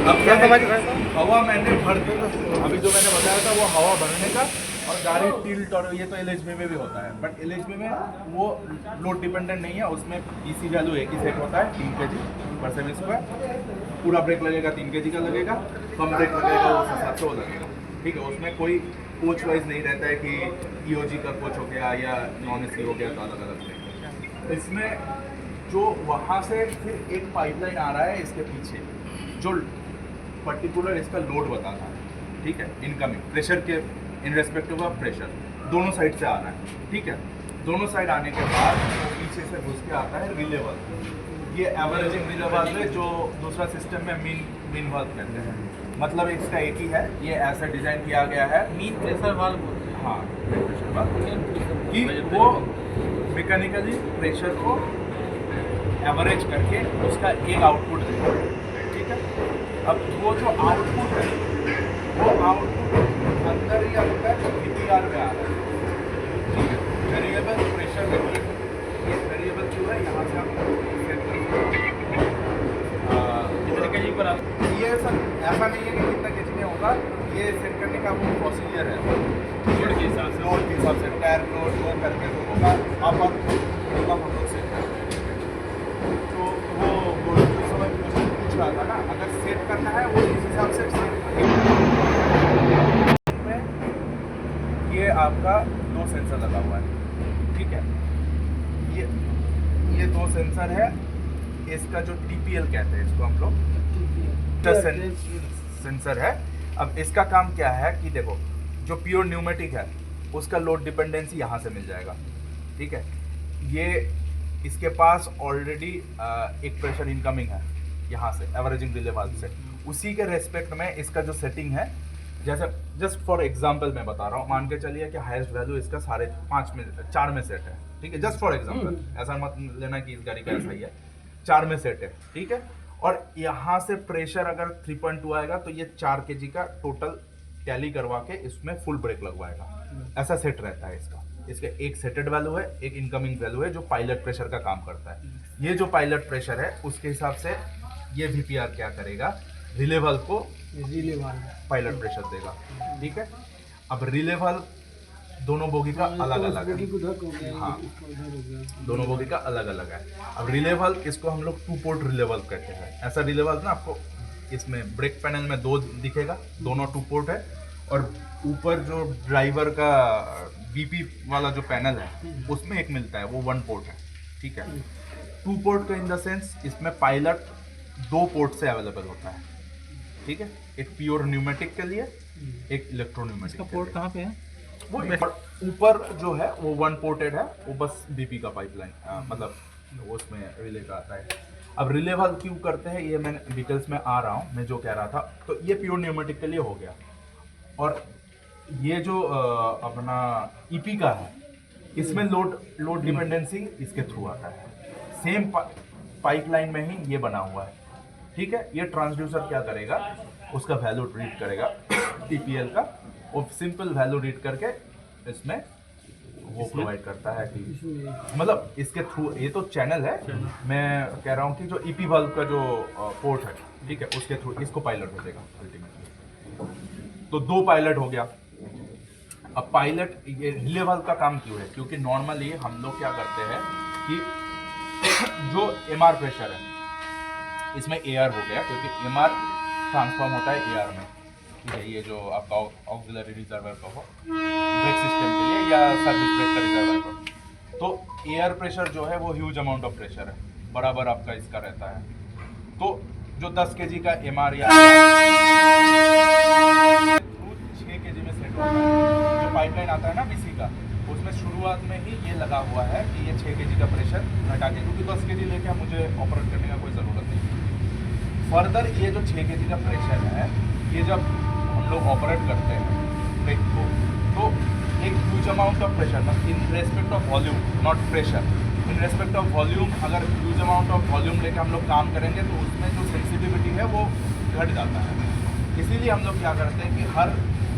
अब क्या है, हवा मैंने भर दी, अभी जो मैंने बताया था वो हवा भरने का, और गाड़ी टिल्ट, और ये तो एलएचबी में भी होता है, बट एलएचबी में वो लोड डिपेंडेंट नहीं है, उसमें पीसी वैल्यू एक ही सेट होता है 3 kg पर सेमी स्क्वायर। पूरा ब्रेक लगेगा 3 kg का लगेगा, कम ब्रेक लगेगा उस हिसाब से वो लगेगा, ठीक है। उसमें कोई कोच वाइज नहीं रहता है कि ईओजी का कोच हो गया या नॉन एसी हो गया तो अलग अलग ब्रेक। इसमें जो वहाँ से फिर एक पाइपलाइन आ रहा है इसके पीछे, जो पर्टिकुलर इसका लोड बताता है, ठीक है, इनकमिंग प्रेशर के इन रेस्पेक्टिव ऑफ प्रेशर दोनों साइड से आ रहा है, ठीक है। दोनों साइड आने के बाद वो पीछे से घुस के आता है रिले वाल्व, ये एवरेजिंग रिले वाल्व है, जो दूसरा सिस्टम में मीन वाल्व कहते हैं। मतलब इसका एक ही है, ये ऐसा डिज़ाइन किया गया है मीन प्रेशर वाल्व बोलते हैं। हाँ, प्रेशर वाल्व, कि वो मैकेनिकली प्रेशर को एवरेज करके उसका एक आउटपुट देता है, ठीक है। अब वो जो आउटपुट है वो आउटपुट अंदर ही आपका VPR में आ रहा है, ठीक है। वेरिएबल प्रेशर वेरिएबल, ये वेरिएबल क्यों है, यहाँ से हम सेट करते kg पर आप ये सब ऐसा नहीं है कि कितना केजी में होगा, ये सेट करने का वो प्रोसीजर है लोड के हिसाब से, लोड के हिसाब से टायर लोड वो करके तो होगा। अब हम लोग सेट करते हैं, तो वो उस समय पूछ रहा था ना, अगर सेट करना है वो इस हिसाब से सेट में ये आपका 2 सेंसर लगा हुआ है, ठीक है। ये 2 सेंसर है, इसका जो TPL कहते हैं इसको हम लोग सेंसर है। अब इसका काम क्या है कि देखो, जो प्योर न्यूमेटिक है उसका लोड डिपेंडेंसी यहाँ से मिल जाएगा, ठीक है। ये इसके पास ऑलरेडी एक प्रेशर इनकमिंग है यहाँ से एवरेजिंग रिले वाल्व से, उसी के रेस्पेक्ट में इसका जो सेटिंग है, जैसे जस्ट फॉर एग्जांपल मैं बता रहा हूँ, मान के चलिए कि हाईएस्ट वैल्यू इसका 4.5 में सेट है, ठीक है, जस्ट फॉर एग्जांपल, ऐसा मत लेना कि इस गाड़ी का ऐसा ही है, 4 में सेट है, ठीक है। और यहाँ से प्रेशर अगर 3.2 आएगा तो ये 4 kg का टोटल टैली करवा के इसमें फुल ब्रेक लगवाएगा, ऐसा सेट रहता है इसका। इसके एक सेटेड वैल्यू है, एक इनकमिंग वैल्यू है जो पायलट प्रेशर का काम करता है। ये जो पायलट प्रेशर है उसके हिसाब से ये VPR क्या करेगा, रिले वाल्व को पायलट प्रेशर देगा, ठीक है। अब रिले वाल्व दोनों बोगी का अलग अलग है, हाँ, दोनों बोगी का अलग अलग है। अब रिले वाल्व इसको हम लोग 2 पोर्ट रिले वाल्व कहते हैं। ऐसा रिले वाल्व ना आपको इसमें ब्रेक पैनल में 2 दिखेगा, दोनों 2 पोर्ट है, और ऊपर जो ड्राइवर का BP वाला जो पैनल है उसमें एक मिलता है, वो 1 पोर्ट है, ठीक है। 2 पोर्ट का इन द सेंस इसमें पायलट 2 पोर्ट से अवेलेबल होता है, ठीक है। एक प्योर न्यूमेटिक के लिए, एक इलेक्ट्रोन्यूमेटिक। पोर्ट कहाँ पे है? वो ऊपर जो है वो 1 पोर्टेड है, वो बस BP का पाइपलाइन मतलब वो उसमें रिले का आता है। अब रिले वाल्व क्यों करते हैं ये मैं डिटेल्स में आ रहा हूँ, मैं जो कह रहा था, तो ये प्योर न्यूमेटिक के लिए हो गया। और ये जो अपना EP का है, इसमें लोड डिपेंडेंसी इसके थ्रू आता है, सेम पाइपलाइन में ही ये बना हुआ है, ठीक है। ये ट्रांसड्यूसर क्या करेगा, उसका वैल्यू रीड करेगा TPL का, वो सिंपल वैल्यू रीड करके इसमें वो प्रोवाइड करता है कि मतलब इसके थ्रू, ये तो चैनल है, मैं कह रहा हूँ कि जो EP वाल्व का जो पोर्ट है, ठीक है, उसके थ्रू इसको पायलट हो जाएगा अल्टीमेटली। तो 2 पायलट हो गया। अब पायलट, ये रिले वाल्व का काम क्यों है, क्योंकि नॉर्मली हम लोग क्या करते हैं कि जो MR प्रेशर है इसमें AR हो गया, क्योंकि MR ट्रांसफॉर्म होता है AR में, ठीक है। ये जो आपका ऑक्सिलरी रिजर्वर का हो ब्रेक सिस्टम के लिए या सर्विस ब्रेक का रिजर्वर का, तो एयर प्रेशर जो है वो ह्यूज अमाउंट ऑफ प्रेशर है, बराबर आपका इसका रहता है। तो जो 10 kg का MR या 6 kg में सेट होता है, जो पाइपलाइन आता है ना BC का, उसमें शुरुआत में ही ये लगा हुआ है कि ये 6 kg का प्रेशर घटा के, क्योंकि 10 kg लेके मुझे ऑपरेट करने का कोई ज़रूरत नहीं है। फर्दर ये जो 6 kg का प्रेशर है, ये जब हम लोग ऑपरेट करते हैं ब्रेक को, तो एक huge amount of pressure, in respect of volume, not pressure, in respect of volume, अगर ह्यूज अमाउंट ऑफ वॉल्यूम लेके हम लोग काम करेंगे तो उसमें जो सेंसिटिविटी है वो घट जाता है। इसीलिए हम लोग क्या करते हैं कि हर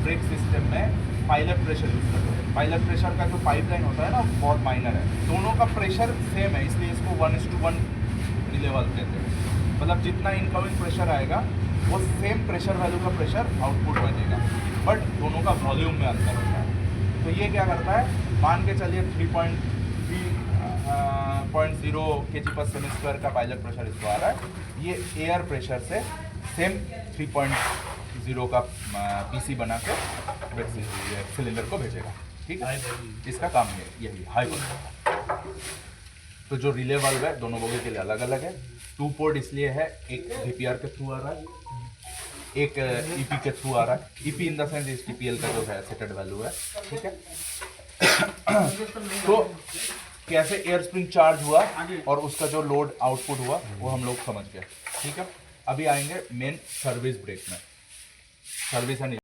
ब्रेक सिस्टम में पायलट प्रेशर यूज़ करते हैं। पायलट प्रेशर का जो पाइपलाइन होता है ना वो बहुत माइनर है, दोनों का प्रेशर सेम है, इसलिए इसको 1:1 रिले वाल्व कहते हैं। मतलब जितना इनकमिंग प्रेशर आएगा वो सेम प्रेशर वैल्यू का प्रेशर आउटपुट में देगा, बट दोनों का वॉल्यूम में अंतर होता है। तो ये क्या करता है, मान के चलिए 3.0 kg/सेमी² का पायलट प्रेशर इसको आ रहा है, ये एयर प्रेशर से सेम 3.0 का पीसी बना के सिलेंडर को भेजेगा। ठीक है, इसका काम है यही हाई वोल्टेज। तो जो रिले वाल्व है दोनों बोगी के लिए अलग अलग है। 2 पोर्ट इसलिए है, एक VPR के थ्रू आ रहा है, एक EP के थ्रू आ रहा है। EP इन द सेंस इस TPL का जो है सेटेड वैल्यू है। ठीक है, तो कैसे एयर स्प्रिंग चार्ज हुआ और उसका जो लोड आउटपुट हुआ वो हम लोग समझ गए। ठीक है, अभी आएंगे मेन सर्विस ब्रेक में। Service and